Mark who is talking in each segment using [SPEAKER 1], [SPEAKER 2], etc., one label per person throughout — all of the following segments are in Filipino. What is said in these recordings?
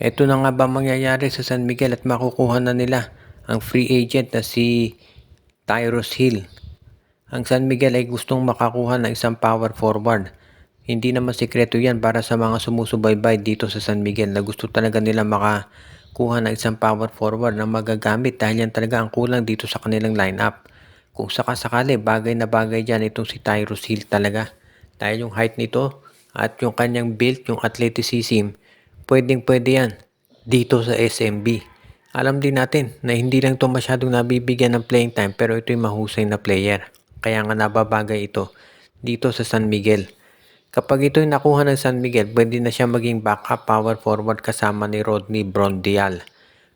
[SPEAKER 1] Eto na nga ba mangyayari sa San Miguel at makukuha na nila ang free agent na si Tyrus Hill. Ang San Miguel ay gustong makakuha ng isang power forward. Hindi naman sikreto yan para sa mga sumusubaybay dito sa San Miguel na gusto talaga nila makakuha ng isang power forward na magagamit dahil yan talaga ang kulang dito sa kanilang lineup. Kung sakasakali, bagay na bagay dyan itong si Tyrus Hill talaga. Dahil yung height nito at yung kanyang build, yung athleticism, pwedeng-pwede yan dito sa SMB. Alam din natin na hindi lang ito masyadong nabibigyan ng playing time pero ito'y mahusay na player. Kaya nga nababagay ito dito sa San Miguel. Kapag ito'y nakuha ng San Miguel, pwede na siya maging backup power forward kasama ni Rodney Brondial.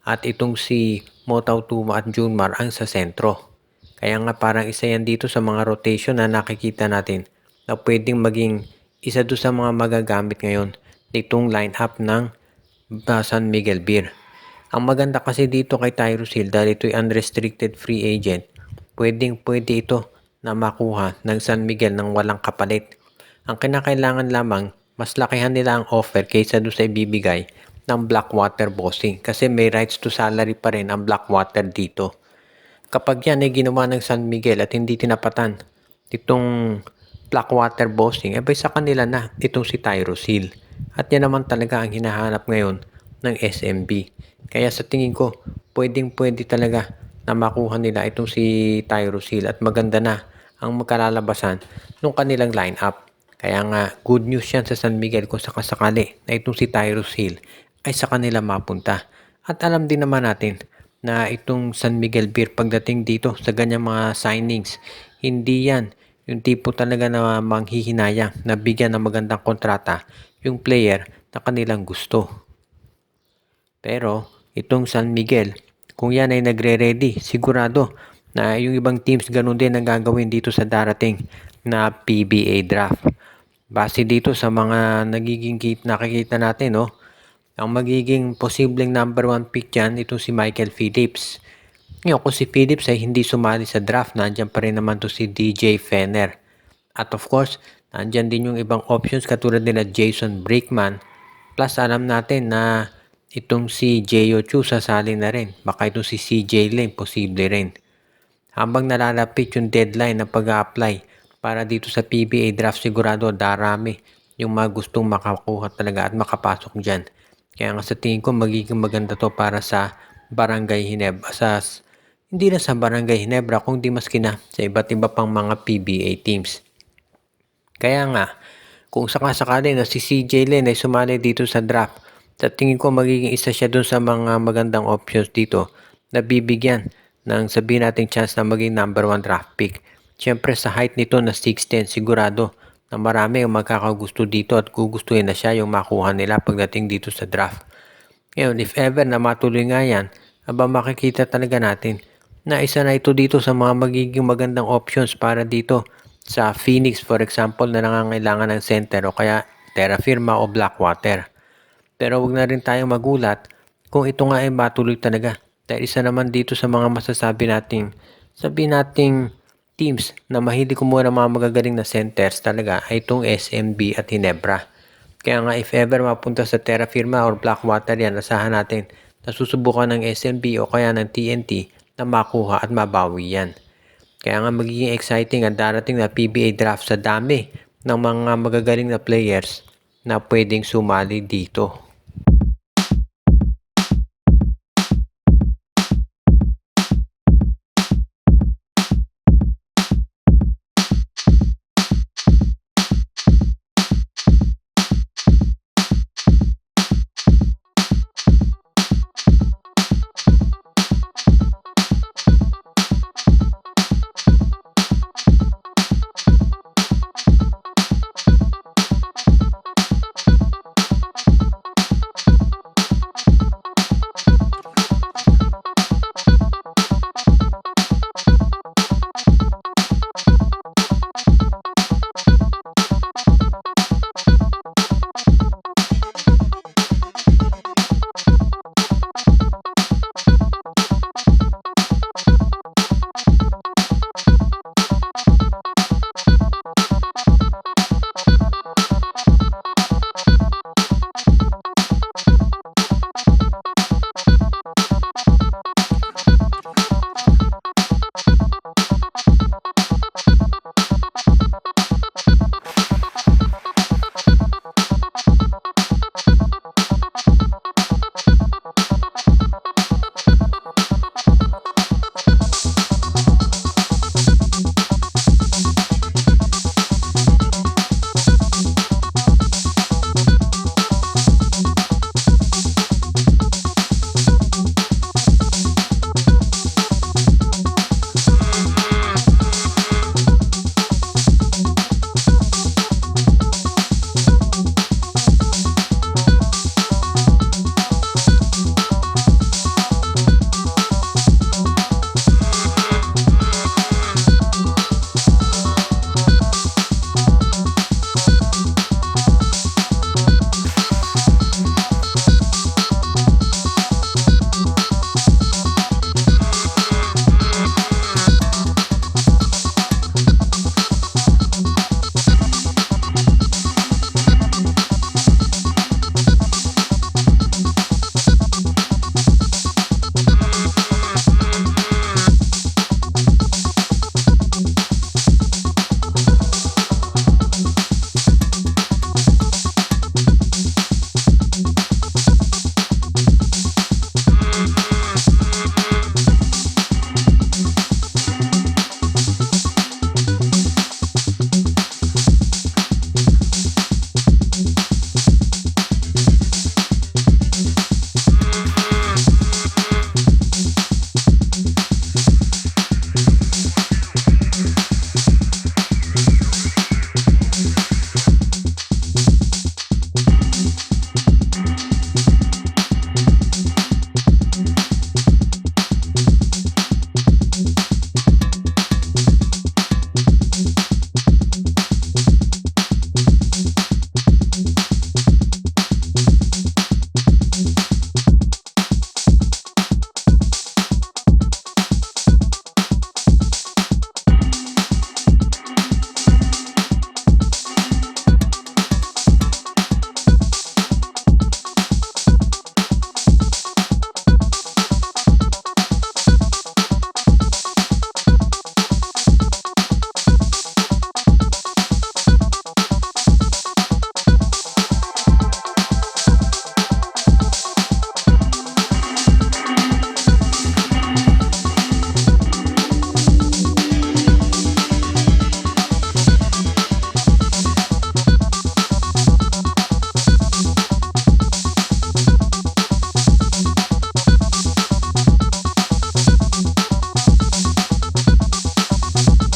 [SPEAKER 1] At itong si Motaw Tuma at Junmar ang sa sentro. Kaya nga parang isa yan dito sa mga rotation na nakikita natin na pwedeng maging isa doon sa mga magagamit ngayon nitong lineup ng San Miguel Beer. Ang maganda kasi dito kay Tyrus Hill dahil ito'y unrestricted free agent, pwede ito na makuha ng San Miguel ng walang kapalit. Ang kinakailangan lamang, mas lakihan nila ang offer kaysa doon sa ibibigay ng Blackwater Bossing kasi may rights to salary pa rin ang Blackwater dito. Kapag yan ay ginawa ng San Miguel at hindi tinapatan itong Blackwater Bossing, abay sa kanila na itong si Tyrus Hill. At yan naman talaga ang hinahanap ngayon ng SMB. Kaya sa tingin ko, pwede talaga na makuha nila itong si Tyrus Hill at maganda na ang magkalalabasan ng kanilang lineup. Kaya nga, good news yan sa San Miguel kung sakasakali na itong si Tyrus Hill ay sa kanila mapunta. At alam din naman natin na itong San Miguel Beer pagdating dito sa ganyang mga signings, hindi yan yung tipo talaga na manghihinayang na bigyan ng magandang kontrata yung player na kanilang gusto. Pero itong San Miguel, kung yan ay nagre-ready, sigurado na yung ibang teams ganun din ang gagawin dito sa darating na PBA draft. Base dito sa mga nakikita natin, no? Ang magiging posibleng number 1 pick dyan, itong si Michael Phillips. Ngayon, kung si Phillips ay hindi sumali sa draft, nandyan pa rin naman to si DJ Fenner. At of course, nandyan din yung ibang options katulad nila Jason Brickman. Plus, alam natin na itong si J.O. Chu sasali na rin. Baka itong si CJ Lane, posible rin. Habang nalalapit yung deadline ng pag-a-apply para dito sa PBA draft, sigurado darami yung mga gustong makakuha talaga at makapasok dyan. Kaya nga sa tingin ko magiging maganda to para sa Barangay Ginebra. Hindi na sa Barangay Ginebra kundi maski na sa iba't iba pang mga PBA teams. Kaya nga, kung sakasakali na si CJ Lane ay sumali dito sa draft, sa tingin ko magiging isa siya dun sa mga magandang options dito na bibigyan ng sabihin nating chance na maging number 1 draft pick. Siyempre sa height nito na 6'10", sigurado na marami ang magkakagusto dito at gugustuhin na siya yung makuha nila pagdating dito sa draft. Ngayon, if ever na matuloy nga yan, makikita talaga natin na isa na ito dito sa mga magiging magandang options para dito sa Phoenix, for example, na nangangailangan ng center o kaya Terra Firma o Blackwater. Pero wag na rin tayong magulat kung ito nga ay matuloy talaga. Dahil isa naman dito sa mga masasabi nating teams na mahilig kumuha ng mga magagaling na centers talaga ay itong SMB at Ginebra. Kaya nga if ever mapunta sa Terra Firma or Blackwater yan, asahan natin na susubukan ng SMB o kaya ng TNT na makuha at mabawi yan. Kaya nga magiging exciting ang darating na PBA draft sa dami ng mga magagaling na players na pwedeng sumali dito.